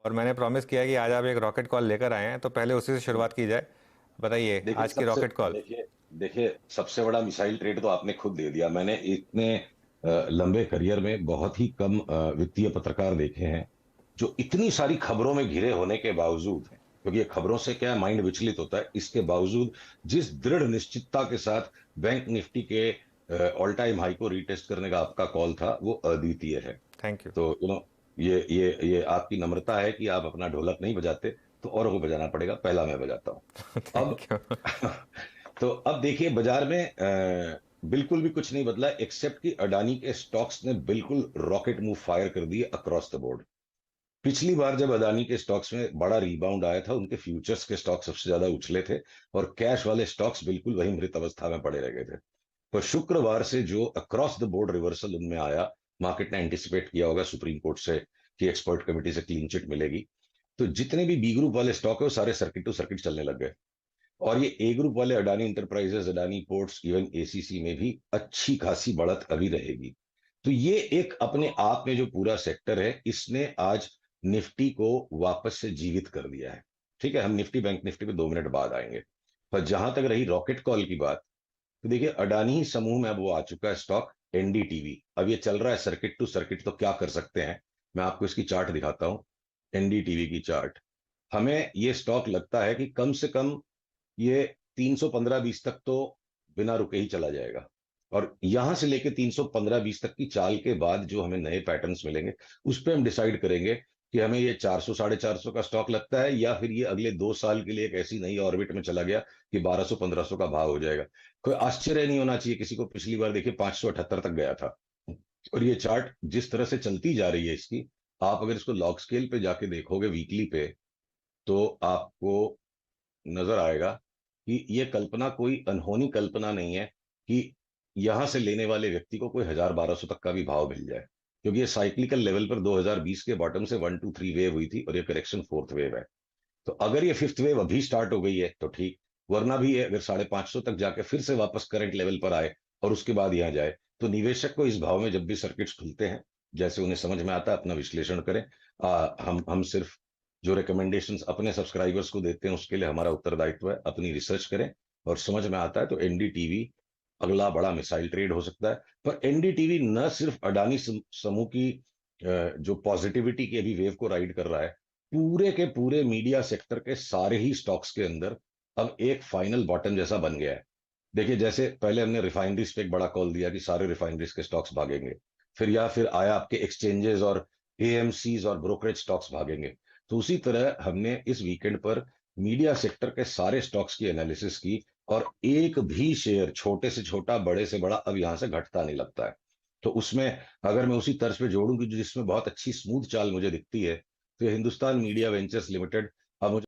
और मैंने प्रॉमिस किया कि आज आप एक रॉकेट कॉल लेकर आए हैं, तो पहले उसी से शुरुआत की जाए। बताइए देखिए आज की सबसे रॉकेट कॉल। देखिए देखिए सबसे बड़ा मिसाइल ट्रेड तो आपने खुद दे दिया। मैंने इतने लंबे करियर में बहुत ही कम वित्तीय पत्रकार देखे हैं जो इतनी सारी खबरों में घिरे होने के बावजूद, क्योंकि ये खबरों से क्या माइंड विचलित होता है, इसके बावजूद जिस दृढ़ निश्चितता के साथ बैंक निफ्टी के ऑल टाइम हाई को रीटेस्ट करने का आपका कॉल था, वो अद्वितीय है। Thank you. तो ये आपकी नम्रता है कि आप अपना ढोलक नहीं बजाते, तो औरों को बजाना पड़ेगा, पहला मैं बजाता हूँ। अब थैंक यू। तो अब देखिए बाजार में बिल्कुल भी कुछ नहीं बदला, एक्सेप्ट कि अडानी के स्टॉक्स ने बिल्कुल रॉकेट मूव फायर कर दिए अक्रॉस द बोर्ड। पिछली बार जब अदानी के स्टॉक्स में बड़ा रीबाउंड आया था, उनके फ्यूचर्स के स्टॉक सबसे ज्यादा उछले थे और कैश वाले स्टॉक्स बिल्कुल वही मृत अवस्था में पड़े रह गए थे। तो शुक्रवार से जो अक्रॉस द बोर्ड रिवर्सल उनमें आया, मार्केट ने एंटिसिपेट किया होगा सुप्रीम कोर्ट से कि एक्सपर्ट कमेटी से क्लीन चिट मिलेगी, तो जितने भी बी ग्रुप वाले स्टॉक है वो सारे सर्किट टू सर्किट चलने लग गए। और ये ए ग्रुप वाले Adani enterprises, Adani ports, even ACC में भी अच्छी खासी बढ़त अभी रहेगी। तो ये एक अपने आप में जो पूरा सेक्टर है, इसने आज निफ्टी को वापस से जीवित कर दिया है। ठीक है, हम निफ्टी बैंक निफ्टी पे 2 मिनट बाद आएंगे। पर जहां तक रही रॉकेट कॉल की बात, तो देखिए अडानी समूह में अब वो आ चुका है स्टॉक एनडीटीवी। अब ये चल रहा है सर्किट टू सर्किट, तो क्या कर सकते हैं, मैं आपको इसकी चार्ट दिखाता हूं। एनडीटीवी की चार्ट, हमें ये स्टॉक लगता है कि कम से कम ये 315-20 तक तो बिना रुके ही चला जाएगा। और यहां से लेके 315-20 तक की चाल के बाद जो हमें नए पैटर्न्स मिलेंगे, उस पर हम डिसाइड करेंगे कि हमें ये 400 450 का स्टॉक लगता है, या फिर ये अगले 2 साल के लिए एक ऐसी नई ऑर्बिट में चला गया कि 1200 1500 का भाव हो जाएगा। कोई आश्चर्य नहीं होना चाहिए किसी को, पिछली बार देखिए 578 तक गया था। और ये चार्ट जिस तरह से चलती जा रही है इसकी, आप अगर इसको लॉग स्केल पे जाके देखोगे वीकली पे, तो आपको नजर आएगा कि ये कल्पना कोई अनहोनी कल्पना नहीं है कि यहां से लेने वाले व्यक्ति को कोई 1000 1200 तक का भी भाव मिल जाए। क्योंकि ये साइक्लिकल लेवल पर 2020 के बॉटम से 1 2 3 वेव हुई थी और ये करेक्शन फोर्थ वेव है। तो अगर ये फिफ्थ वेव अभी स्टार्ट हो गई है तो ठीक, वरना भी ये अगर 550 तक जाके फिर से वापस करंट लेवल पर आए और उसके बाद यहां जाए, तो निवेशक को इस भाव में जब भी सर्किट्स खुलते हैं, जैसे उन्हें समझ में आता है, अपना विश्लेषण करें। हम सिर्फ जो रिकमेंडेशंस अपने सब्सक्राइबर्स को देते हैं उसके लिए हमारा उत्तरदायित्व है, अपनी रिसर्च करें। और समझ में आता है तो एनडीटीवी अगला बड़ा मिसाइल ट्रेड हो सकता है। पर एनडीटीवी न सिर्फ अडानी समूह की जो पॉजिटिविटी की अभी वेव को राइड कर रहा है, पूरे के पूरे मीडिया सेक्टर के सारे ही स्टॉक्स के अंदर अब एक फाइनल बॉटम जैसा बन गया है। देखिए जैसे पहले हमने रिफाइनरीज पे एक बड़ा कॉल दिया कि सारे रिफाइनरीज के स्टॉक्स भागेंगे, फिर आया आपके एक्सचेंजेस और एएमसीज और ब्रोकरेज स्टॉक्स भागेंगे। तो उसी तरह हमने इस वीकेंड पर मीडिया सेक्टर के सारे स्टॉक्स की एनालिसिस की, और एक भी शेयर, छोटे से छोटा बड़े से बड़ा, अब यहां से घटता नहीं लगता है। तो उसमें अगर मैं उसी तर्ज पे जोड़ूं कि जिसमें बहुत अच्छी स्मूथ चाल मुझे दिखती है, तो ये हिंदुस्तान मीडिया वेंचर्स लिमिटेड। अब मुझे